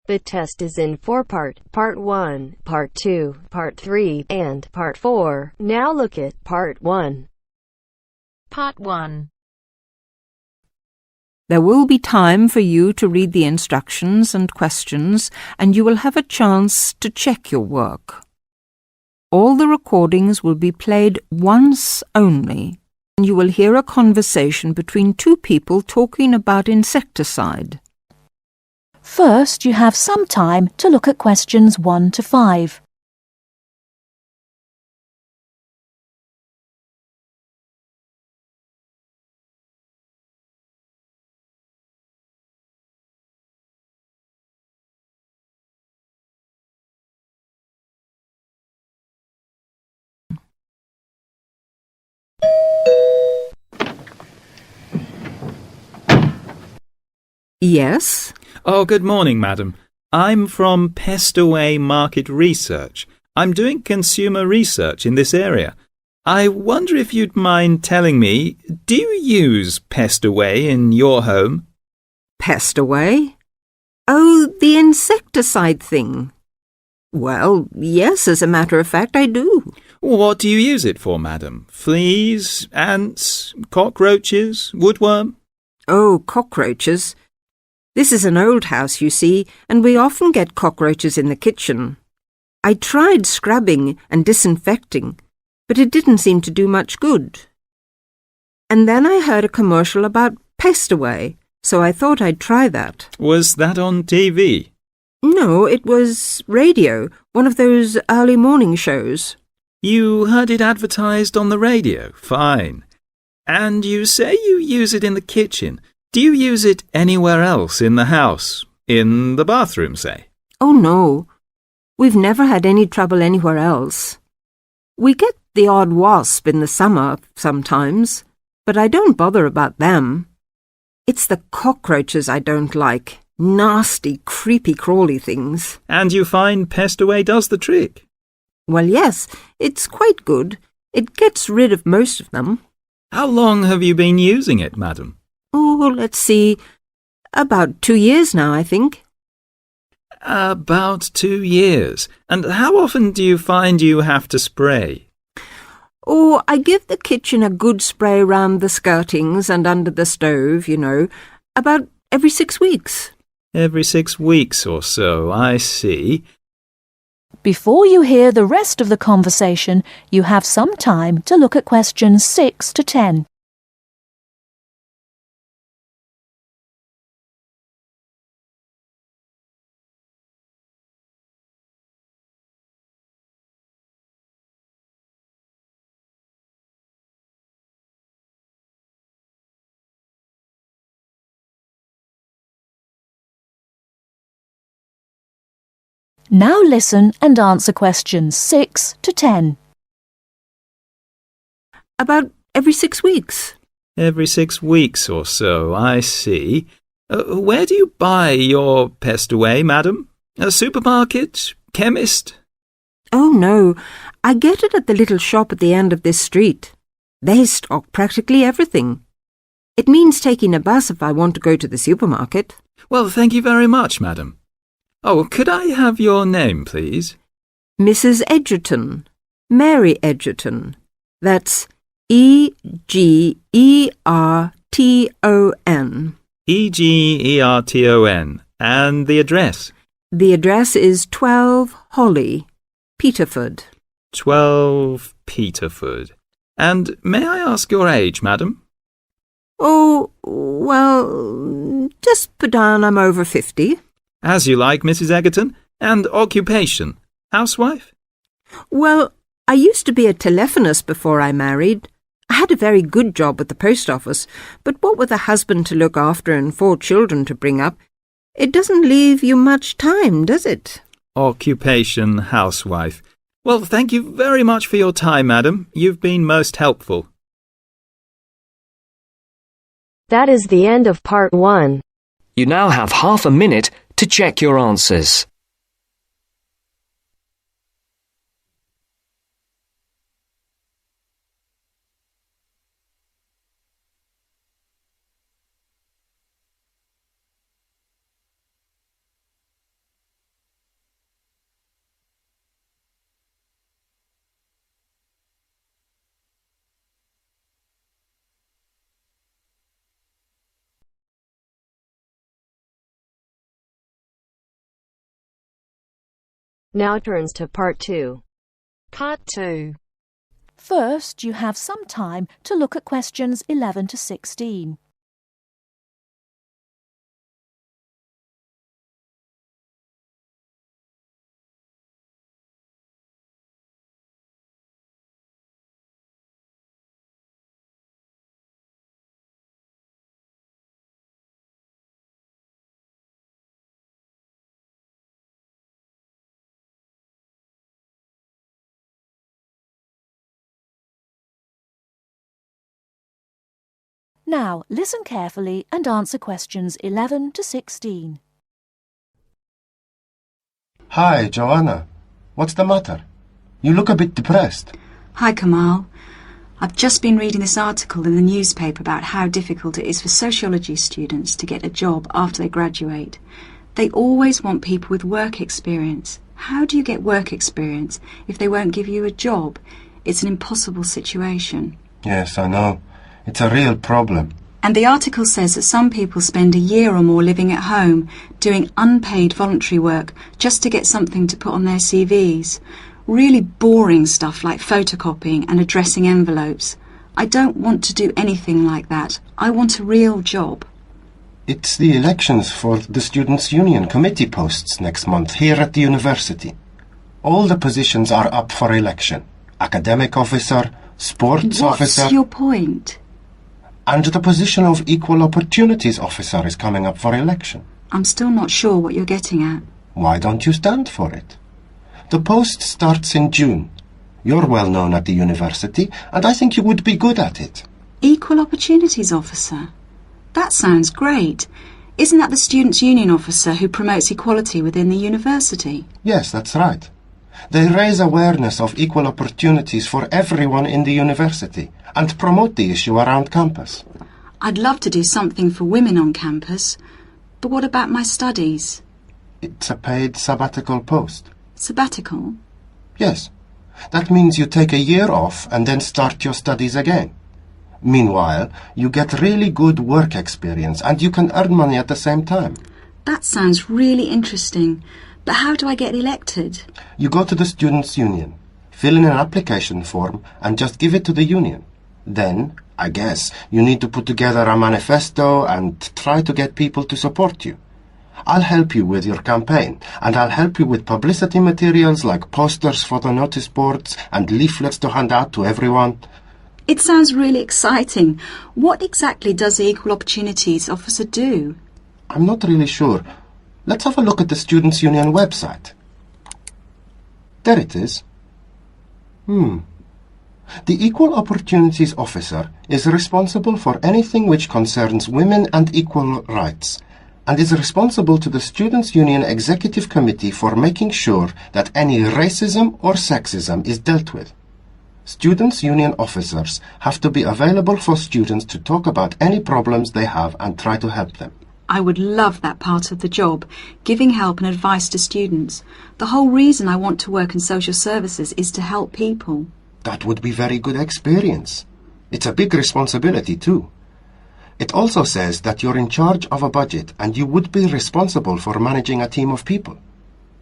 The test is in 4 parts: Part 1, Part 2, Part 3, and Part 4. Now look at Part 1. Part 1. There will be time for you to read the instructions and questions, and you will have a chance to check your work. All the recordings will be played once only, and you will hear a conversation between two people talking about insecticide. First, you have some time to look at questions 1 to 5. Yes? Oh, good morning, madam. I'm from Pestaway Market Research. I'm doing consumer research in this area. I wonder if you'd mind telling me, do you use Pestaway in your home? Pestaway? Oh, the insecticide thing. Well, yes, as a matter of fact, I do. What do you use it for, madam? Fleas, ants, cockroaches, woodworm? Oh, cockroaches. This is an old house, you see, and we often get cockroaches in the kitchen. I tried scrubbing and disinfecting, but it didn't seem to do much good. And then I heard a commercial about Pestaway, so I thought I'd try that. Was that on TV? No, it was radio, one of those early morning shows. You heard it advertised on the radio? Fine. And you say you use it in the kitchen. Do you use it anywhere else in the house? In the bathroom, say? Oh, no. We've never had any trouble anywhere else. We get the odd wasp in the summer sometimes, but I don't bother about them. It's the cockroaches I don't like. Nasty, creepy, crawly things. And you find Pestaway does the trick? Well, yes, it's quite good. It gets rid of most of them. How long have you been using it, madam? Oh, let's see. About 2 years now, I think. About 2 years. And how often do you find you have to spray? Oh, I give the kitchen a good spray round the skirtings and under the stove, you know, about every 6 weeks. Every 6 weeks or so, I see. Before you hear the rest of the conversation, you have some time to look at questions 6 to 10. Now listen and answer questions 6 to 10. About every 6 weeks. Every 6 weeks or so, I see. Where do you buy your Pestaway, madam? A supermarket? Chemist? Oh, no. I get it at the little shop at the end of this street. They stock practically everything. It means taking a bus if I want to go to the supermarket. Well, thank you very much, madam. Oh, could I have your name, please? Mrs. Edgerton. Mary Edgerton. That's Egerton. Egerton. And the address? The address is 12 Holly, Peterford. 12 Peterford. And may I ask your age, madam? Oh, well, just put down I'm over 50. As you like, Mrs. Egerton. And occupation? Housewife? Well, I used to be a telephonist before I married. I had a very good job at the post office, but what with a husband to look after and 4 children to bring up, it doesn't leave you much time, does it? Occupation, housewife. Well, thank you very much for your time, madam. You've been most helpful. That is the end of Part 1. You now have half a minute to check your answers. Now turns to Part 2. Part 2. First, you have some time to look at questions 11 to 16. Now, listen carefully and answer questions 11 to 16. Hi, Joanna. What's the matter? You look a bit depressed. Hi, Kamal. I've just been reading this article in the newspaper about how difficult it is for sociology students to get a job after they graduate. They always want people with work experience. How do you get work experience if they won't give you a job? It's an impossible situation. Yes, I know. It's a real problem. And the article says that some people spend a year or more living at home, doing unpaid voluntary work, just to get something to put on their CVs. Really boring stuff like photocopying and addressing envelopes. I don't want to do anything like that. I want a real job. It's the elections for the Students' Union committee posts next month here at the university. All the positions are up for election. Academic officer, sports officer... What's your point? And the position of Equal Opportunities Officer is coming up for election. I'm still not sure what you're getting at. Why don't you stand for it? The post starts in June. You're well known at the university, and I think you would be good at it. Equal Opportunities Officer? That sounds great. Isn't that the Students' Union Officer who promotes equality within the university? Yes, that's right. They raise awareness of equal opportunities for everyone in the university and promote the issue around campus. I'd love to do something for women on campus, but what about my studies? It's a paid sabbatical post. Sabbatical? Yes. That means you take a year off and then start your studies again. Meanwhile, you get really good work experience and you can earn money at the same time. That sounds really interesting. But how do I get elected? You go to the Students' Union, fill in an application form and just give it to the union. Then, I guess, you need to put together a manifesto and try to get people to support you. I'll help you with your campaign, and I'll help you with publicity materials like posters for the notice boards and leaflets to hand out to everyone. It sounds really exciting. What exactly does the Equal Opportunities Officer do? I'm not really sure. Let's have a look at the Students' Union website. There it is. The Equal Opportunities Officer is responsible for anything which concerns women and equal rights, and is responsible to the Students' Union Executive Committee for making sure that any racism or sexism is dealt with. Students' Union officers have to be available for students to talk about any problems they have and try to help them. I would love that part of the job, giving help and advice to students. The whole reason I want to work in social services is to help people. That would be very good experience. It's a big responsibility too. It also says that you're in charge of a budget and you would be responsible for managing a team of people.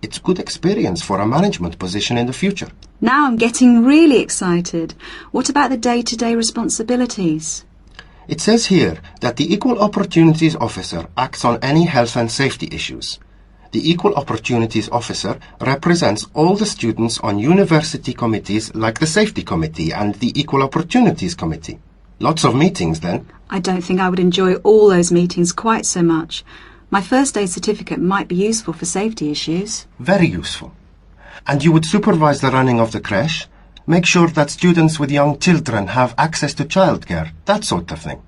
It's good experience for a management position in the future. Now I'm getting really excited. What about the day-to-day responsibilities? It says here that the Equal Opportunities Officer acts on any health and safety issues. The Equal Opportunities Officer represents all the students on university committees like the Safety Committee and the Equal Opportunities Committee. Lots of meetings then. I don't think I would enjoy all those meetings quite so much. My first aid certificate might be useful for safety issues. Very useful. And you would supervise the running of the creche, make sure that students with young children have access to childcare, that sort of thing.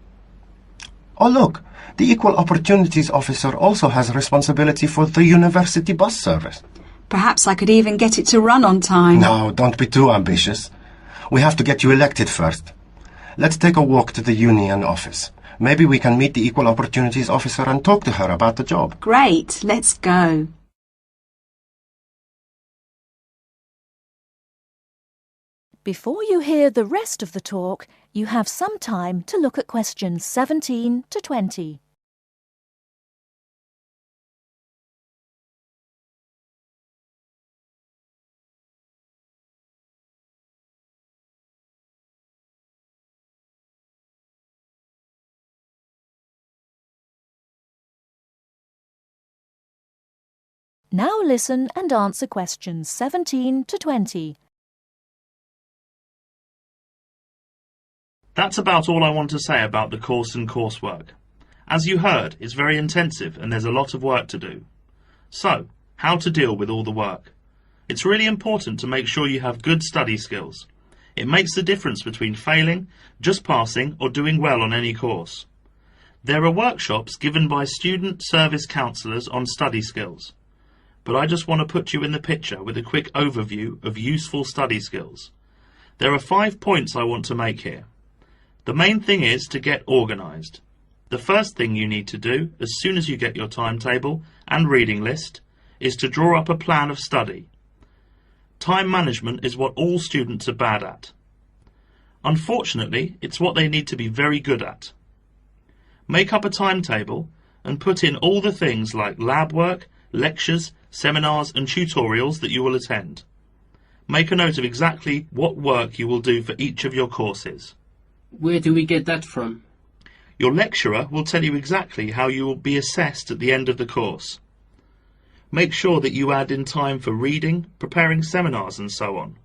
Oh look, the Equal Opportunities Officer also has responsibility for the university bus service. Perhaps I could even get it to run on time. No, don't be too ambitious. We have to get you elected first. Let's take a walk to the union office. Maybe we can meet the Equal Opportunities Officer and talk to her about the job. Great, let's go. Before you hear the rest of the talk, you have some time to look at questions 17 to 20. Now listen and answer questions 17 to 20. That's about all I want to say about the course and coursework. As you heard, it's very intensive and there's a lot of work to do. So, how to deal with all the work? It's really important to make sure you have good study skills. It makes the difference between failing, just passing, or doing well on any course. There are workshops given by student service counsellors on study skills. But I just want to put you in the picture with a quick overview of useful study skills. There are 5 points I want to make here. The main thing is to get organised. The first thing you need to do, as soon as you get your timetable and reading list, is to draw up a plan of study. Time management is what all students are bad at. Unfortunately, it's what they need to be very good at. Make up a timetable and put in all the things like lab work, lectures, seminars and tutorials that you will attend. Make a note of exactly what work you will do for each of your courses. Where do we get that from? Your lecturer will tell you exactly how you will be assessed at the end of the course. Make sure that you add in time for reading, preparing seminars and so on.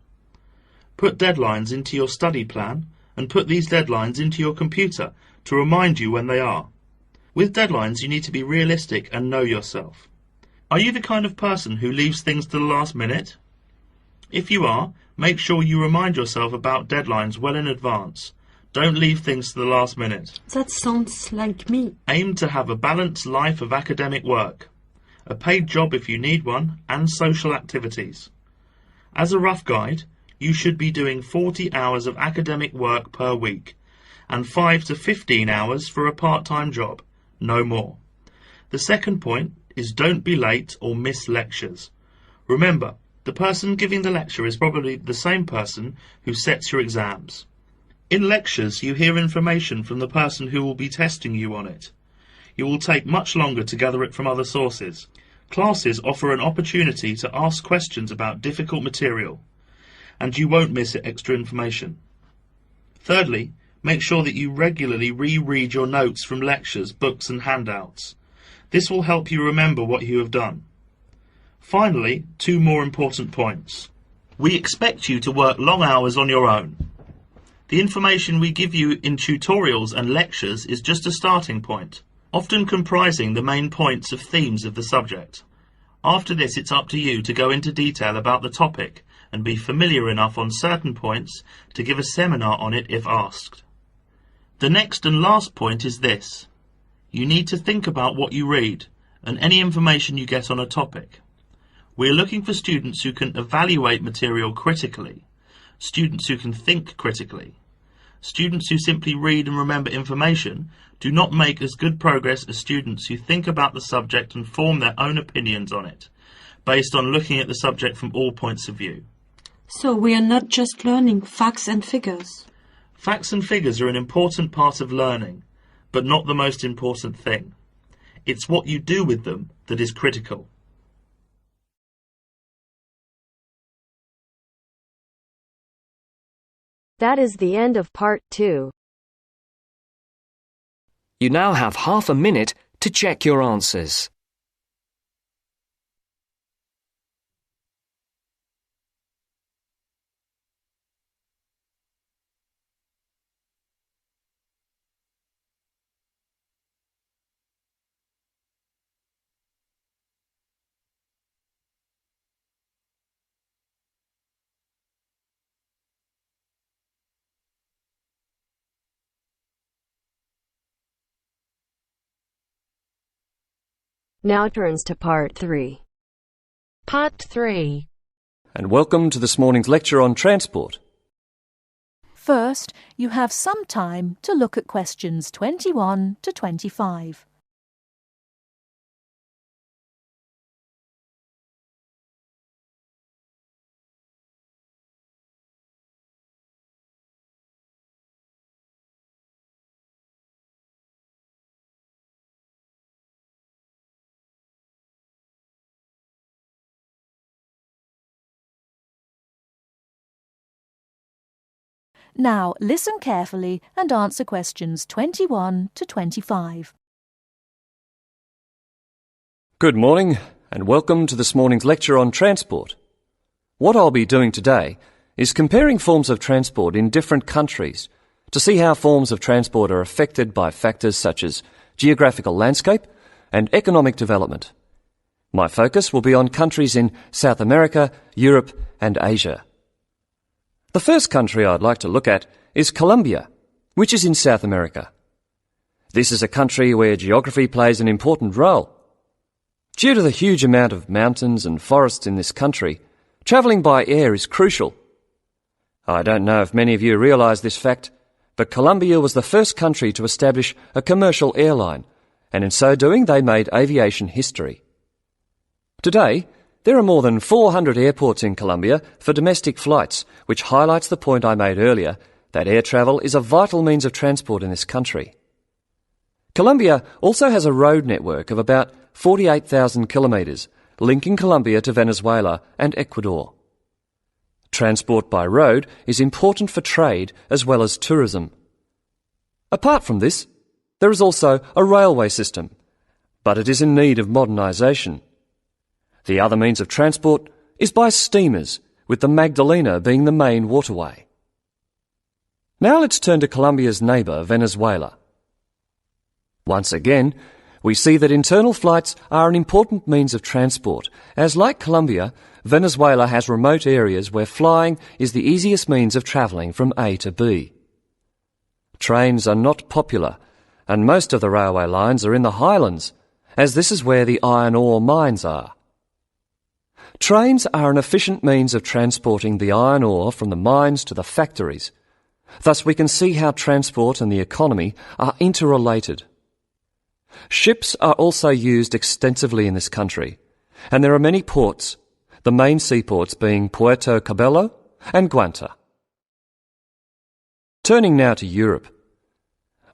Put deadlines into your study plan and put these deadlines into your computer to remind you when they are. With deadlines you need to be realistic and know yourself. Are you the kind of person who leaves things to the last minute? If you are, make sure you remind yourself about deadlines well in advance. Don't leave things to the last minute. That sounds like me. Aim to have a balanced life of academic work, a paid job if you need one, and social activities. As a rough guide, you should be doing 40 hours of academic work per week, and 5 to 15 hours for a part-time job, no more. The second point is don't be late or miss lectures. Remember, the person giving the lecture is probably the same person who sets your exams. In lectures, you hear information from the person who will be testing you on it. You will take much longer to gather it from other sources. Classes offer an opportunity to ask questions about difficult material, and you won't miss extra information. Thirdly, make sure that you regularly reread your notes from lectures, books and handouts. This will help you remember what you have done. Finally, 2 more important points. We expect you to work long hours on your own. The information we give you in tutorials and lectures is just a starting point, often comprising the main points of themes of the subject. After this, it's up to you to go into detail about the topic and be familiar enough on certain points to give a seminar on it if asked. The next and last point is this. You need to think about what you read and any information you get on a topic. We're looking for students who can evaluate material critically, students who can think critically. Students who simply read and remember information do not make as good progress as students who think about the subject and form their own opinions on it, based on looking at the subject from all points of view. So we are not just learning facts and figures. Facts and figures are an important part of learning, but not the most important thing. It's what you do with them that is critical. That is the end of part 2. You now have half a minute to check your answers. Now turns to part 3. Part 3. And welcome to this morning's lecture on transport. First, you have some time to look at questions 21 to 25. Now listen carefully and answer questions 21 to 25. Good morning. and welcome to this morning's lecture on transport. What I'll be doing today is comparing forms of transport in different countries to see how forms of transport are affected by factors such as geographical landscape and economic development. My focus will be on countries in South America, Europe and Asia. The first country I'd like to look at is Colombia, which is in South America. This is a country where geography plays an important role. Due to the huge amount of mountains and forests in this country, travelling by air is crucial. I don't know if many of you realise this fact, but Colombia was the first country to establish a commercial airline, and in so doing they made aviation history. Today, there are more than 400 airports in Colombia for domestic flights, which highlights the point I made earlier that air travel is a vital means of transport in this country. Colombia also has a road network of about 48,000 kilometres, linking Colombia to Venezuela and Ecuador. Transport by road is important for trade as well as tourism. Apart from this, there is also a railway system, but it is in need of modernisation. The other means of transport is by steamers, with the Magdalena being the main waterway. Now let's turn to Colombia's neighbour, Venezuela. Once again, we see that internal flights are an important means of transport, as like Colombia, Venezuela has remote areas where flying is the easiest means of travelling from A to B. Trains are not popular, and most of the railway lines are in the highlands, as this is where the iron ore mines are. Trains are an efficient means of transporting the iron ore from the mines to the factories. Thus we can see how transport and the economy are interrelated. Ships are also used extensively in this country, and there are many ports, the main seaports being Puerto Cabello and Guanta. Turning now to Europe.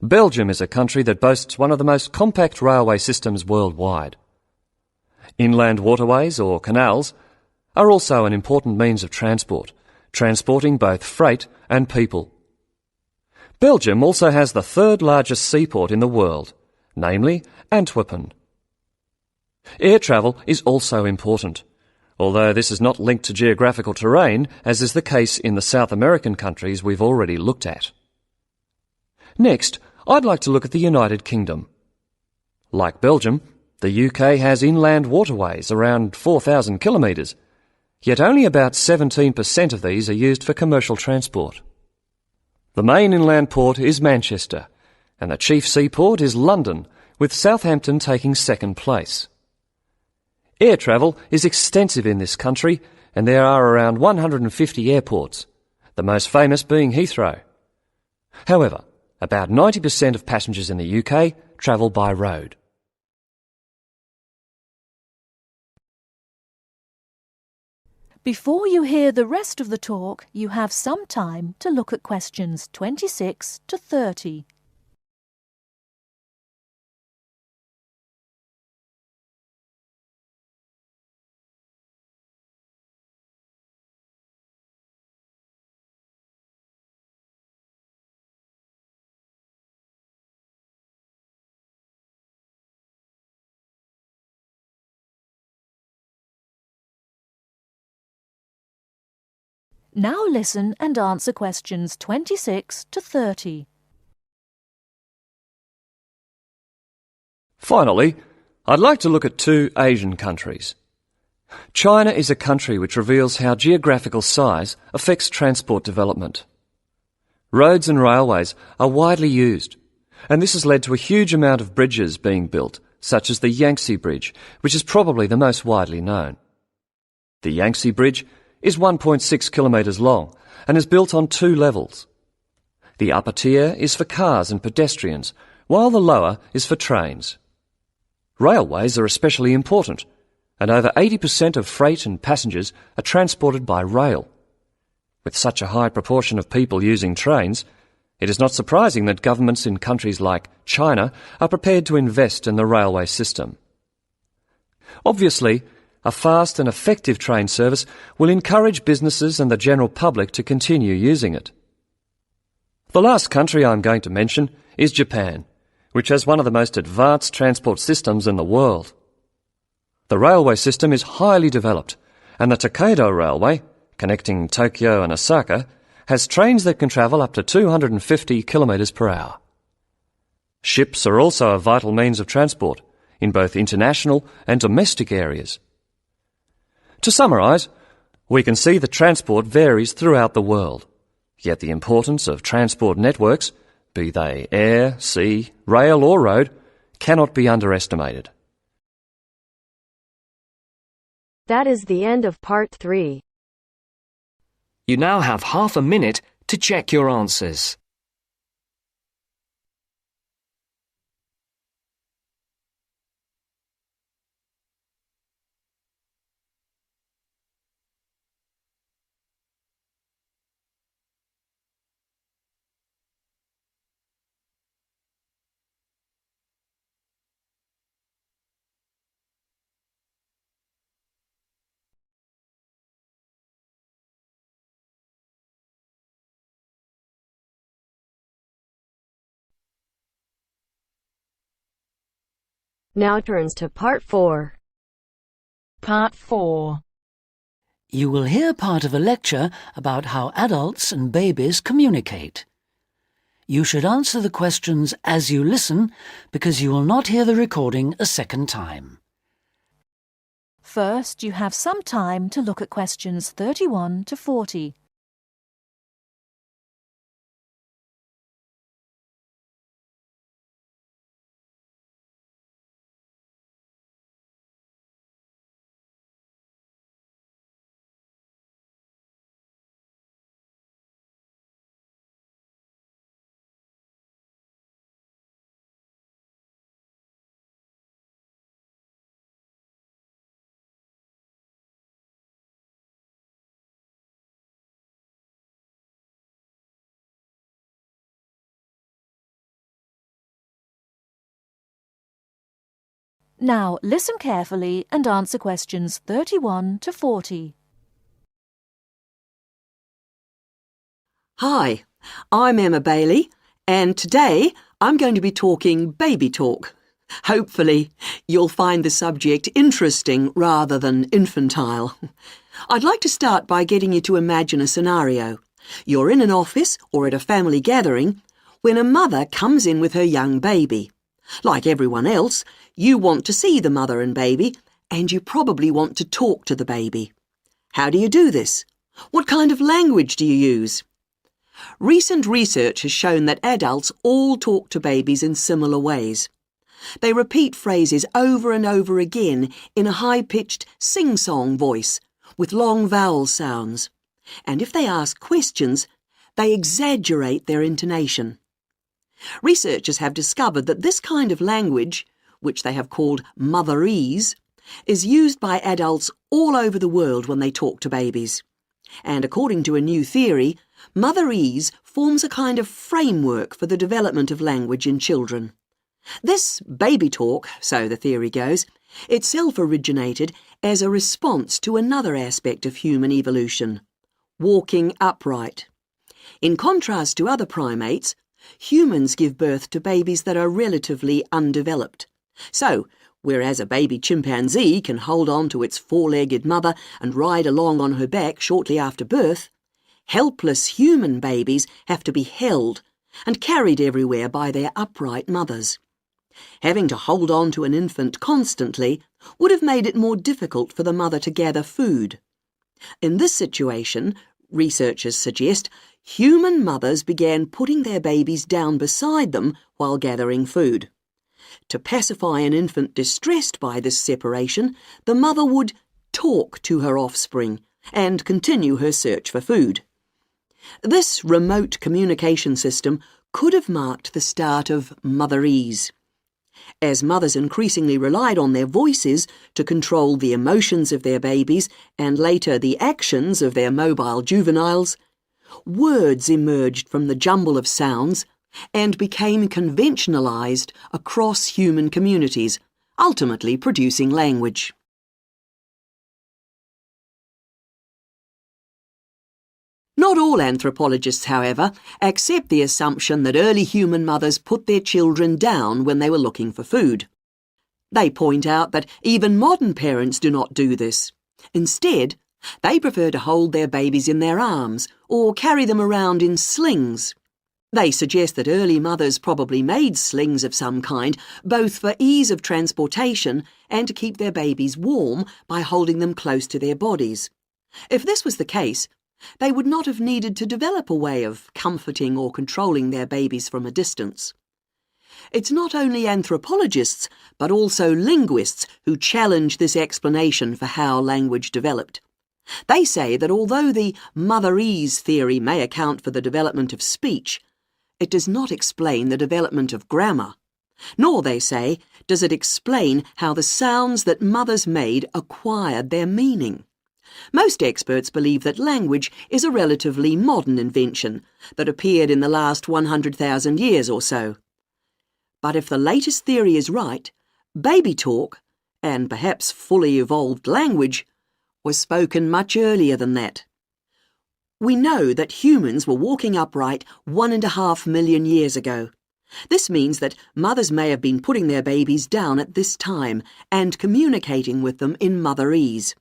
Belgium is a country that boasts one of the most compact railway systems worldwide. Inland waterways, or canals, are also an important means of transport, transporting both freight and people. Belgium also has the third largest seaport in the world, namely Antwerpen. Air travel is also important, although this is not linked to geographical terrain, as is the case in the South American countries we've already looked at. Next, I'd like to look at the United Kingdom. Like Belgium, the UK has inland waterways around 4,000 kilometres, yet only about 17% of these are used for commercial transport. The main inland port is Manchester, and the chief seaport is London, with Southampton taking second place. Air travel is extensive in this country, and there are around 150 airports, the most famous being Heathrow. However, about 90% of passengers in the UK travel by road. Before you hear the rest of the talk, you have some time to look at questions 26 to 30. Now listen and answer questions 26 to 30. Finally, I'd like to look at two Asian countries. China is a country which reveals how geographical size affects transport development. Roads and railways are widely used, and this has led to a huge amount of bridges being built, such as the Yangtze Bridge, which is probably the most widely known. The Yangtze Bridge is 1.6 kilometres long and is built on two levels. The upper tier is for cars and pedestrians, while the lower is for trains. Railways are especially important, and over 80% of freight and passengers are transported by rail. With such a high proportion of people using trains, it is not surprising that governments in countries like China are prepared to invest in the railway system. Obviously, a fast and effective train service will encourage businesses and the general public to continue using it. The last country I'm going to mention is Japan, which has one of the most advanced transport systems in the world. The railway system is highly developed, and the Tokaido Railway, connecting Tokyo and Osaka, has trains that can travel up to 250 kilometres per hour. Ships are also a vital means of transport in both international and domestic areas. To summarise, we can see that transport varies throughout the world, yet the importance of transport networks, be they air, sea, rail or road, cannot be underestimated. That is the end of part 3. You now have half a minute to check your answers. Now turns to part 4. Part 4. You will hear part of a lecture about how adults and babies communicate. You should answer the questions as you listen because you will not hear the recording a second time. First, you have some time to look at questions 31 to 40. Now listen carefully and answer questions 31 to 40. Hi, I'm Emma Bailey, and today I'm going to be talking baby talk. Hopefully, you'll find the subject interesting rather than infantile. I'd like to start by getting you to imagine a scenario. You're in an office or at a family gathering when a mother comes in with her young baby. Like everyone else, you want to see the mother and baby, and you probably want to talk to the baby. How do you do this? What kind of language do you use? Recent research has shown that adults all talk to babies in similar ways. They repeat phrases over and over again in a high-pitched sing-song voice with long vowel sounds. And if they ask questions, they exaggerate their intonation. Researchers have discovered that this kind of language, which they have called motherese, is used by adults all over the world when they talk to babies. And according to a new theory, motherese forms a kind of framework for the development of language in children. This baby talk, so the theory goes, itself originated as a response to another aspect of human evolution, walking upright. In contrast to other primates, humans give birth to babies that are relatively undeveloped. So, whereas a baby chimpanzee can hold on to its four-legged mother and ride along on her back shortly after birth, helpless human babies have to be held and carried everywhere by their upright mothers. Having to hold on to an infant constantly would have made it more difficult for the mother to gather food. In this situation, researchers suggest, human mothers began putting their babies down beside them while gathering food. To pacify an infant distressed by this separation, the mother would talk to her offspring and continue her search for food. This remote communication system could have marked the start of motherese. As mothers increasingly relied on their voices to control the emotions of their babies and later the actions of their mobile juveniles, words emerged from the jumble of sounds and became conventionalized across human communities, ultimately producing language. Not all anthropologists, however, accept the assumption that early human mothers put their children down when they were looking for food. They point out that even modern parents do not do this. Instead, they prefer to hold their babies in their arms or carry them around in slings. They suggest that early mothers probably made slings of some kind, both for ease of transportation and to keep their babies warm by holding them close to their bodies. If this was the case, they would not have needed to develop a way of comforting or controlling their babies from a distance. It's not only anthropologists, but also linguists who challenge this explanation for how language developed. They say that although the motherese theory may account for the development of speech, it does not explain the development of grammar. Nor, they say, does it explain how the sounds that mothers made acquired their meaning. Most experts believe that language is a relatively modern invention that appeared in the last 100,000 years or so. But if the latest theory is right, baby talk, and perhaps fully evolved language, was spoken much earlier than that. We know that humans were walking upright 1.5 million years ago. This means that mothers may have been putting their babies down at this time and communicating with them in motherese.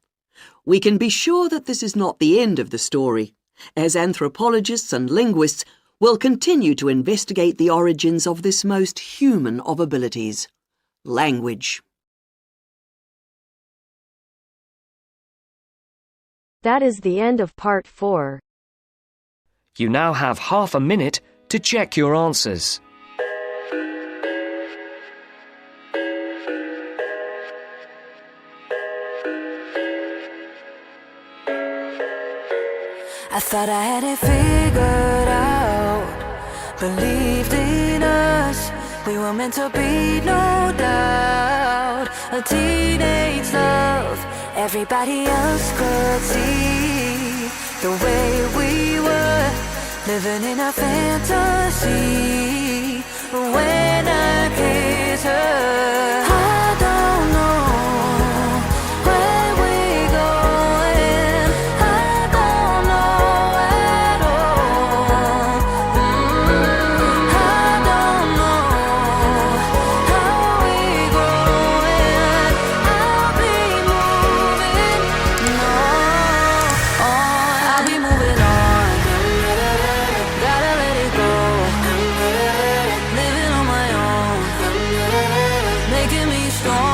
We can be sure that this is not the end of the story, as anthropologists and linguists will continue to investigate the origins of this most human of abilities, language. That is the end of part 4. You now have half a minute to check your answers. I thought I had it figured out, believed in us, we were meant to be, no doubt. A teenage love, everybody else could see the way we were, living in a fantasy. When I kiss her, I don't know where we're going, I don't know at all. I don't know how we're growing, I'll be moving on, I'll be moving on. Gotta let it go, living on my own, making me strong.